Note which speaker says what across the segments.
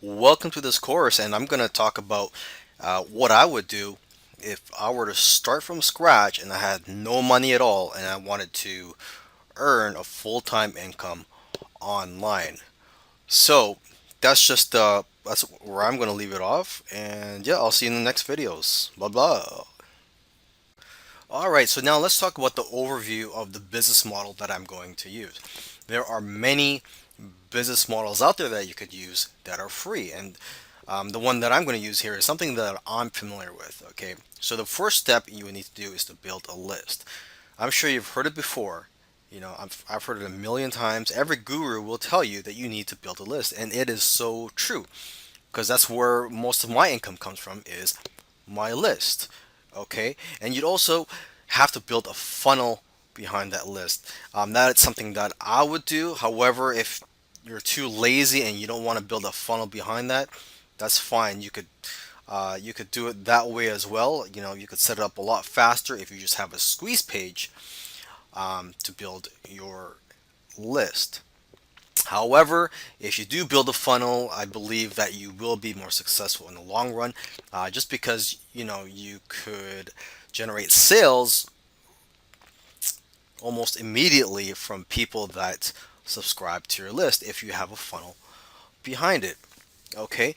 Speaker 1: Welcome to this course, and I'm going to talk about what I would do if I were to start from scratch and I had no money at all and I wanted to earn a full-time income online. So that's where I'm going to leave it off, and yeah, I'll see you in the next videos. Blah blah. All right, so now let's talk about the overview of the business model that I'm going to use. There are many business models out there that you could use that are free, and the one that I'm going to use here is something that I'm familiar with. Okay, so the first step you would need to do is to build a list. I'm sure you've heard it before. I've heard it a million times. Every guru will tell you that you need to build a list, and it is so true because that's where most of my income comes from is my list. Okay, and you'd also have to build a funnel behind that list. That is something that I would do. However, if you're too lazy and you don't want to build a funnel behind that, that's fine. You could do it that way as well. You could set it up a lot faster if you just have a squeeze page to build your list. However, if you do build a funnel, I believe that you will be more successful in the long run, just because you could generate sales almost immediately from people that subscribe to your list if you have a funnel behind it. Okay,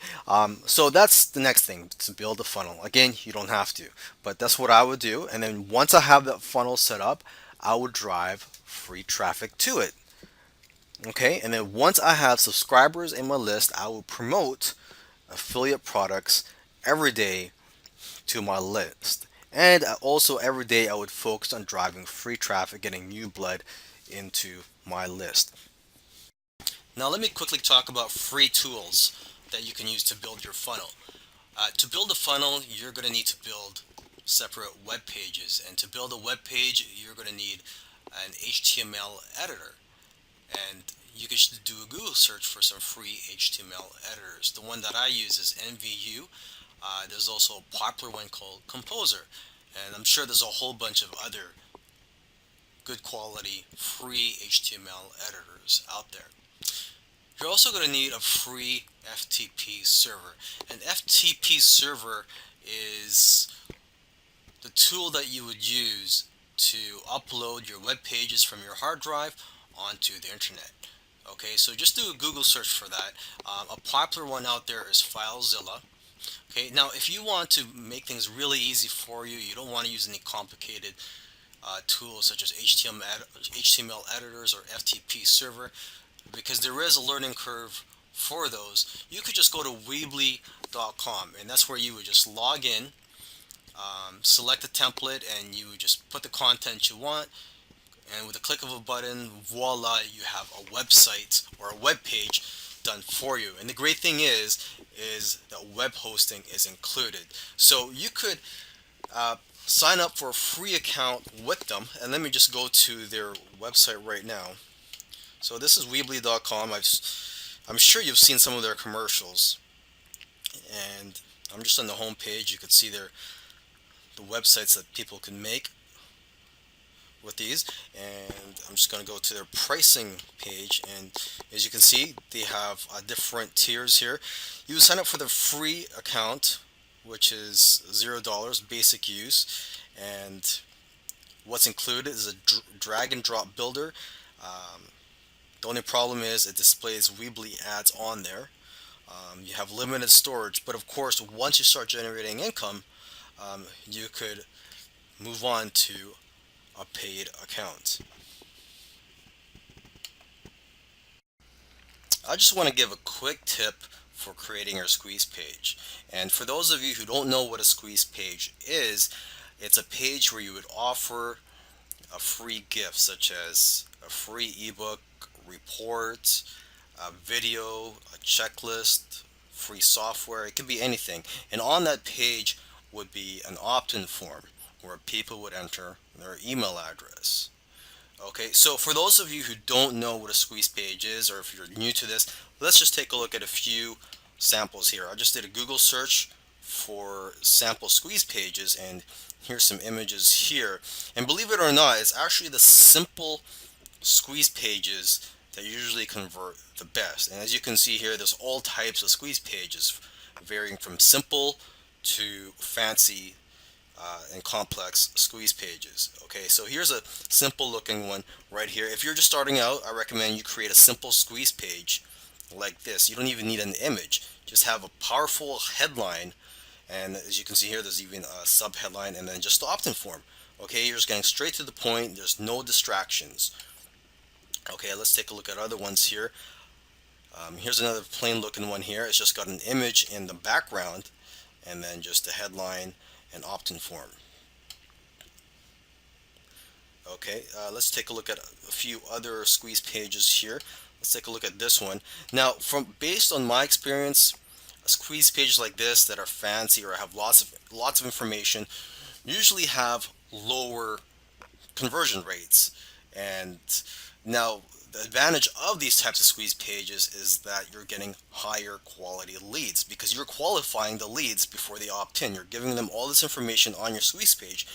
Speaker 1: so that's the next thing, to build a funnel. Again, you don't have to, but that's what I would do. And then once I have that funnel set up, I would drive free traffic to it. Okay, and then once I have subscribers in my list, I will promote affiliate products every day to my list. And also every day I would focus on driving free traffic, getting new blood into my list. Now let me quickly talk about free tools that you can use to build your funnel. To build a funnel, you're going to need to build separate web pages. And to build a web page, you're going to need an HTML editor. And you can just do a Google search for some free HTML editors. The one that I use is NVU. There's also a popular one called Composer, and I'm sure there's a whole bunch of other good quality free HTML editors out there. You're also going to need a free FTP server. An FTP server is the tool that you would use to upload your web pages from your hard drive onto the internet. Okay, so just do a Google search for that. A popular one out there is FileZilla. Okay, now if you want to make things really easy for you, you don't want to use any complicated tools such as HTML editors or FTP server, because there is a learning curve for those. You could just go to Weebly.com, and that's where you would just log in, select a template, and you would just put the content you want, and with a click of a button, voila, you have a website or a web page done for you. And the great thing is that web hosting is included. So you could sign up for a free account with them, and let me just go to their website right now. So this is Weebly.com. I'm sure you've seen some of their commercials, and I'm just on the home page. You could see the websites that people can make with these, and I'm just going to go to their pricing page, and as you can see, they have different tiers here. You sign up for the free account, which is $0 basic use, and what's included is a drag and drop builder. The only problem is it displays Weebly ads on there. You have limited storage, but of course once you start generating income, you could move on to a paid account. I just want to give a quick tip for creating your squeeze page. And for those of you who don't know what a squeeze page is, it's a page where you would offer a free gift, such as a free ebook, report, a video, a checklist, free software. It could be anything. And on that page would be an opt-in form where people would enter their email address. Okay, so for those of you who don't know what a squeeze page is, or if you're new to this, let's just take a look at a few samples here. I just did a Google search for sample squeeze pages, and here's some images here. And believe it or not, it's actually the simple squeeze pages that usually convert the best. And as you can see here, there's all types of squeeze pages, varying from simple to fancy and complex squeeze pages. Okay, so here's a simple looking one right here. If you're just starting out, I recommend you create a simple squeeze page like this. You don't even need an image. Just have a powerful headline, and as you can see here, there's even a sub headline, and then just the opt-in form. Okay, you're just getting straight to the point. There's no distractions. Okay, let's take a look at other ones here. Here's another plain looking one here. It's just got an image in the background and then just a headline and opt-in form. Okay, let's take a look at a few other squeeze pages here. Let's take a look at this one. Now, from based on my experience, squeeze pages like this that are fancy or have lots of information usually have lower conversion rates. And now the advantage of these types of squeeze pages is that you're getting higher quality leads because you're qualifying the leads before they opt in. You're giving them all this information on your squeeze page,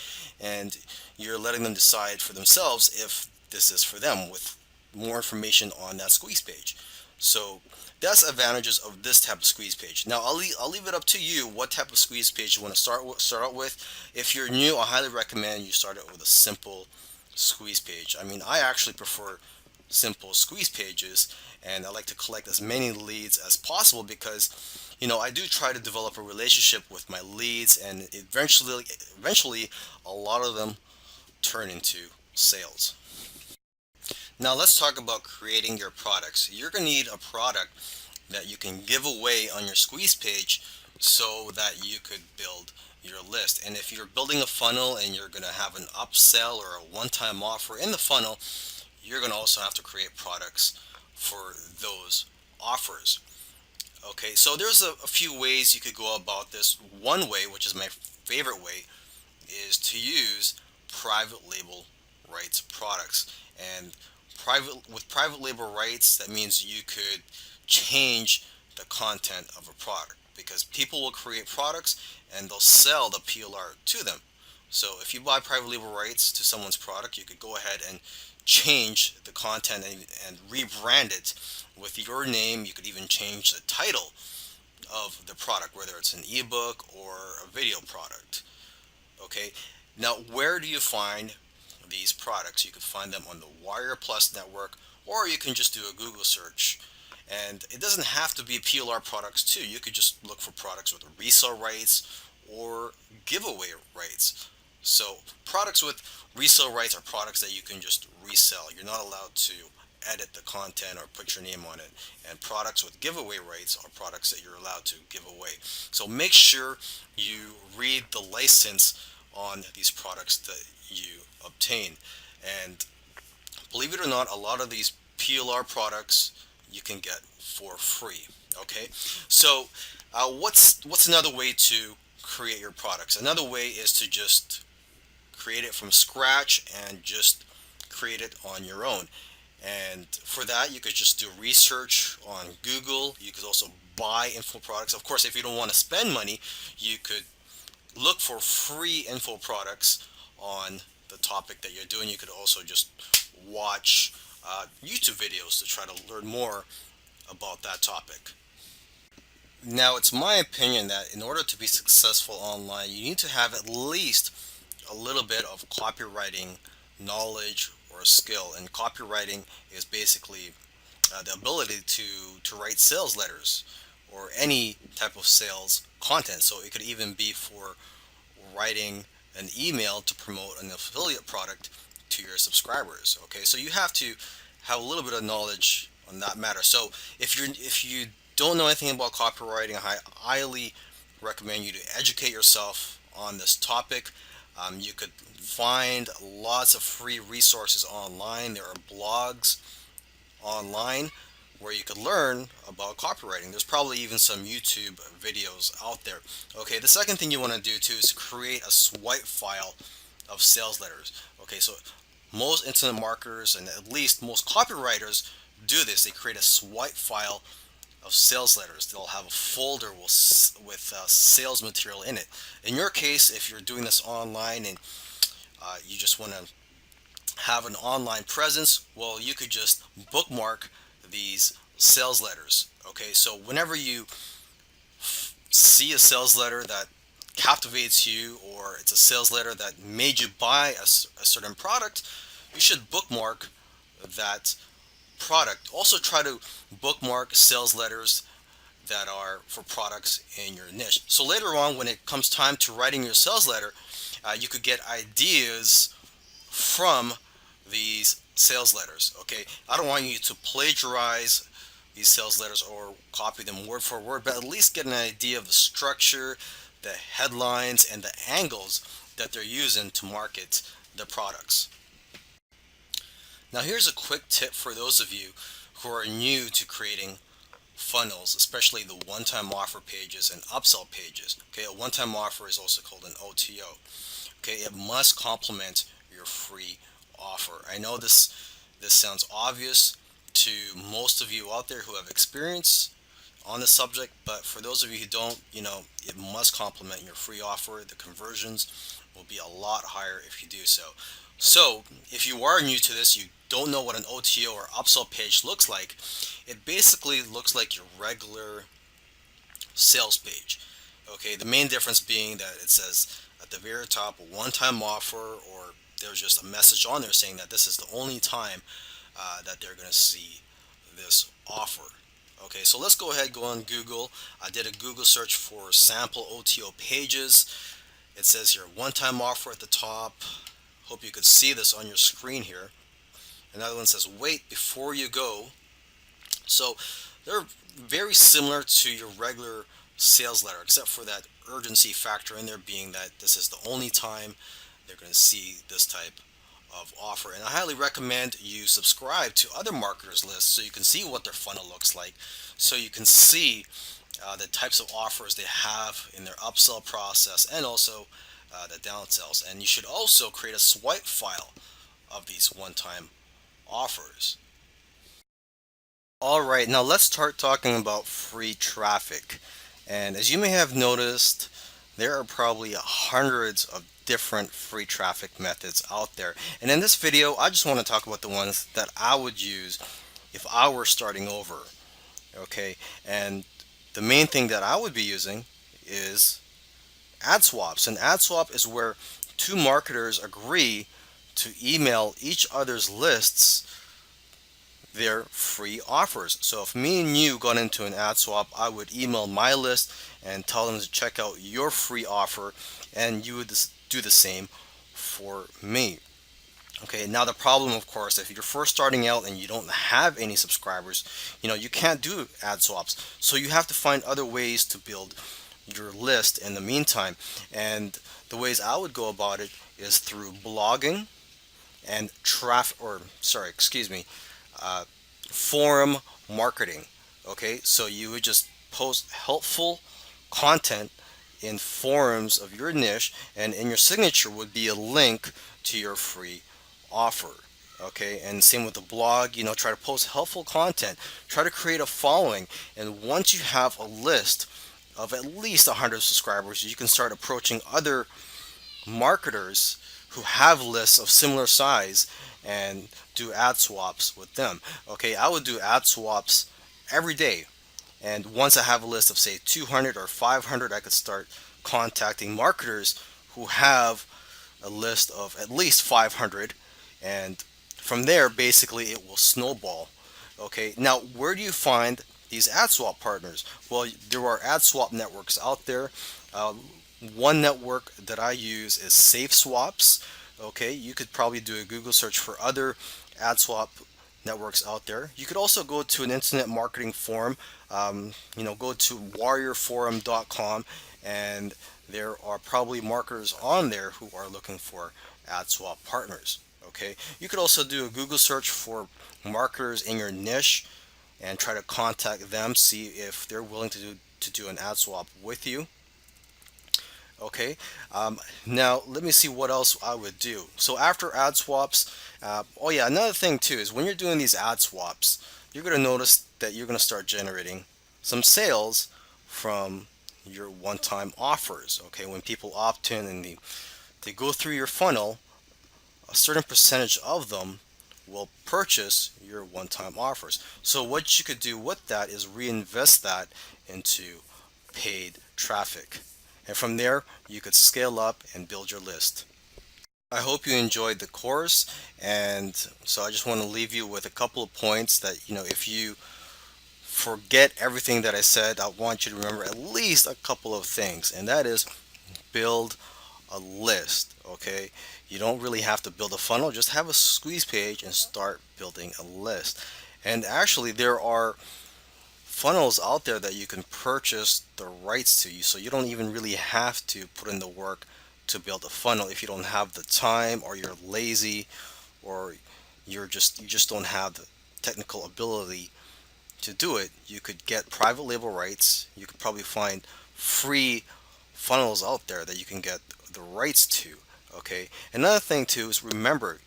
Speaker 1: and you're letting them decide for themselves if this is for them with more information on that squeeze page. So that's advantages of this type of squeeze page. Now I'll leave it up to you what type of squeeze page you want to start out with. If you're new, I highly recommend you start it with a simple squeeze page. I mean, I actually prefer simple squeeze pages, and I like to collect as many leads as possible because I do try to develop a relationship with my leads, and eventually a lot of them turn into sales. Now let's talk about creating your products. You're going to need a product that you can give away on your squeeze page so that you could build your list. And if you're building a funnel and you're going to have an upsell or a one-time offer in the funnel, you're going to also have to create products for those offers. Okay, so there's a few ways you could go about this. One way, which is my favorite way, is to use private label rights products. And private label rights, that means you could change the content of a product because people will create products and they'll sell the PLR to them. So if you buy private label rights to someone's product, you could go ahead and change the content and rebrand it with your name. You could even change the title of the product, whether it's an ebook or a video product. Okay, now where do you find these products? You can find them on the Wire Plus network, or you can just do a Google search. And it doesn't have to be PLR products too. You could just look for products with resale rights or giveaway rights. So products with resale rights are products that you can just resell. You're not allowed to edit the content or put your name on it. And products with giveaway rights are products that you're allowed to give away. So make sure you read the license on these products that you obtain. And believe it or not, a lot of these PLR products you can get for free. Okay, so what's another way to create your products? Another way is to just create it from scratch and just create it on your own. And for that, you could just do research on Google. You could also buy info products. Of course, if you don't want to spend money, you could look for free info products on the topic that you're doing. You could also just watch YouTube videos to try to learn more about that topic. Now, it's my opinion that in order to be successful online, you need to have at least a little bit of copywriting knowledge or skill. And copywriting is basically the ability to write sales letters or any type of sales content. So it could even be for writing an email to promote an affiliate product to your subscribers. Okay, so you have to have a little bit of knowledge on that matter. So if you don't know anything about copywriting, I highly recommend you to educate yourself on this topic. You could find lots of free resources online. There are blogs online where you could learn about copywriting. There's probably even some YouTube videos out there. Okay, the second thing you want to do too is create a swipe file of sales letters. Okay, so most internet marketers and at least most copywriters do this. They create a swipe file of sales letters. They'll have a folder with sales material in it. In your case, if you're doing this online and you just want to have an online presence, well, you could just bookmark these sales letters. Okay, so whenever you see a sales letter that captivates you, or it's a sales letter that made you buy a certain product, you should bookmark that product. Also, try to bookmark sales letters that are for products in your niche. So later on, when it comes time to writing your sales letter, you could get ideas from these sales letters. Okay, I don't want you to plagiarize these sales letters or copy them word for word, but at least get an idea of the structure, the headlines, and the angles that they're using to market their products. Now, here's a quick tip for those of you who are new to creating funnels, especially the one-time offer pages and upsell pages. Okay, a one-time offer is also called an OTO. Okay, it must complement your free offer. I know this sounds obvious to most of you out there who have experience on the subject, but for those of you who don't, it must complement your free offer. The conversions will be a lot higher if you do so. So, if you are new to this, you don't know what an OTO or upsell page looks like, it basically looks like your regular sales page. Okay, the main difference being that it says at the very top a one-time offer, or there's just a message on there saying that this is the only time that they're going to see this offer. Okay, so let's go ahead, go on Google. I did a Google search for sample OTO pages. It says here one-time offer at the top. Hope you could see this on your screen here. Another one says wait before you go. So they're very similar to your regular sales letter, except for that urgency factor in there, being that this is the only time they're going to see this type of offer. And I highly recommend you subscribe to other marketers lists so you can see what their funnel looks like, so you can see the types of offers they have in their upsell process, and also the downsells. And you should also create a swipe file of these one-time offers. All right, now let's start talking about free traffic. And as you may have noticed, there are probably hundreds of different free traffic methods out there. And in this video, I just want to talk about the ones that I would use if I were starting over. Okay, and the main thing that I would be using is ad swaps. And ad swap is where two marketers agree to email each other's lists their free offers. So if me and you got into an ad swap, I would email my list and tell them to check out your free offer, and you would do the same for me. Okay, now the problem, of course, if you're first starting out and you don't have any subscribers, you can't do ad swaps. So you have to find other ways to build your list in the meantime. And the ways I would go about it is through blogging and uh, forum marketing. Okay, so you would just post helpful content in forums of your niche, and in your signature would be a link to your free offer. Okay, and same with the blog, try to post helpful content, try to create a following, and once you have a list of at least 100 subscribers, you can start approaching other marketers who have lists of similar size and do ad swaps with them. Okay, I would do ad swaps every day. And once I have a list of say 200 or 500, I could start contacting marketers who have a list of at least 500. And from there, basically, it will snowball. Okay, now where do you find these ad swap partners? Well, there are ad swap networks out there. Uh, One network that I use is Safe Swaps. Okay, you could probably do a Google search for other ad swap networks out there. You could also go to an internet marketing forum. Go to warriorforum.com, and there are probably marketers on there who are looking for ad swap partners. Okay, you could also do a Google search for marketers in your niche and try to contact them, see if they're willing to do an ad swap with you. Okay, now let me see what else I would do. So after ad swaps, oh yeah, another thing too is when you're doing these ad swaps, you're going to notice that you're going to start generating some sales from your one-time offers. Okay, when people opt in and they go through your funnel a certain percentage of them will purchase your one-time offers. So what you could do with that is reinvest that into paid traffic. And from there, you could scale up and build your list. I hope you enjoyed the course. And so I just want to leave you with a couple of points that, if you forget everything that I said, I want you to remember at least a couple of things. And that is build a list, okay? You don't really have to build a funnel, just have a squeeze page and start building a list. And actually, there are funnels out there that you can purchase the rights to, so you don't even really have to put in the work to build a funnel if you don't have the time, or you're lazy, or you just don't have the technical ability to do it. You could get private label rights. You could probably find free funnels out there that you can get the rights to. Okay. Another thing too is, remember,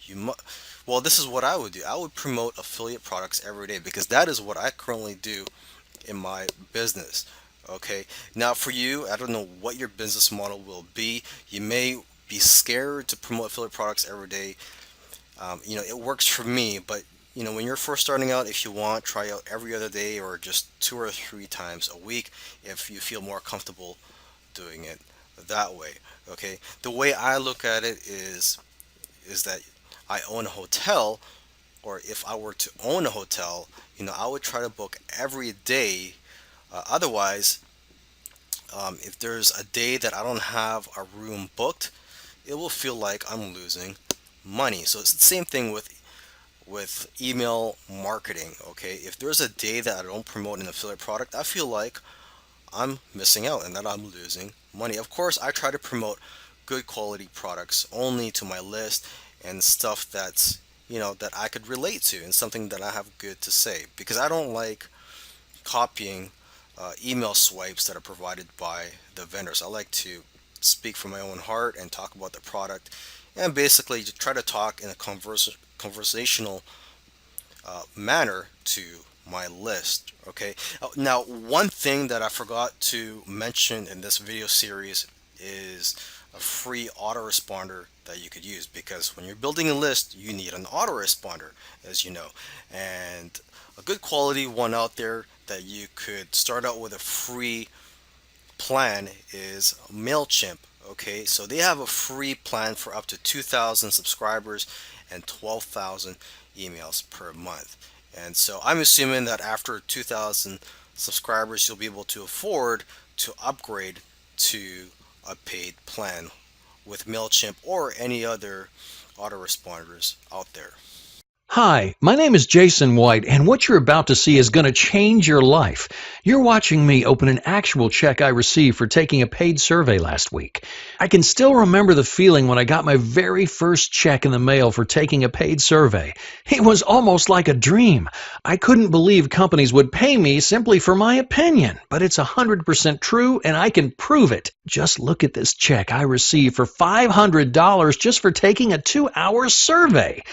Speaker 1: well, this is what I would do. I would promote affiliate products every day, because that is what I currently do in my business. Okay. Now for you, I don't know what your business model will be. You may be scared to promote affiliate products every day. It works for me, but when you're first starting out, if you want, try out every other day or just 2 or 3 times a week if you feel more comfortable doing it that way. Okay. The way I look at it is that I own a hotel, or if I were to own a hotel, I would try to book every day. Otherwise, if there's a day that I don't have a room booked, it will feel like I'm losing money. So it's the same thing with email marketing. Okay, if there's a day that I don't promote an affiliate product, I feel like I'm missing out and that I'm losing money. Of course, I try to promote good quality products only to my list, and stuff that I could relate to, and something that I have good to say, because I don't like copying email swipes that are provided by the vendors. I like to speak from my own heart and talk about the product, and basically just try to talk in a conversational manner to my list. Okay. Now, one thing that I forgot to mention in this video series is a free autoresponder that you could use, because when you're building a list, you need an autoresponder, as you know. And a good quality one out there that you could start out with a free plan is MailChimp. Okay, so they have a free plan for up to 2,000 subscribers and 12,000 emails per month. And so I'm assuming that after 2,000 subscribers, you'll be able to afford to upgrade to a paid plan with MailChimp or any other autoresponders out there.
Speaker 2: Hi, my name is Jason White, and what you're about to see is going to change your life. You're watching me open an actual check I received for taking a paid survey last week. I can still remember the feeling when I got my very first check in the mail for taking a paid survey. It was almost like a dream. I couldn't believe companies would pay me simply for my opinion, but it's 100% true, and I can prove it. Just look at this check I received for $500 just for taking a 2-hour survey.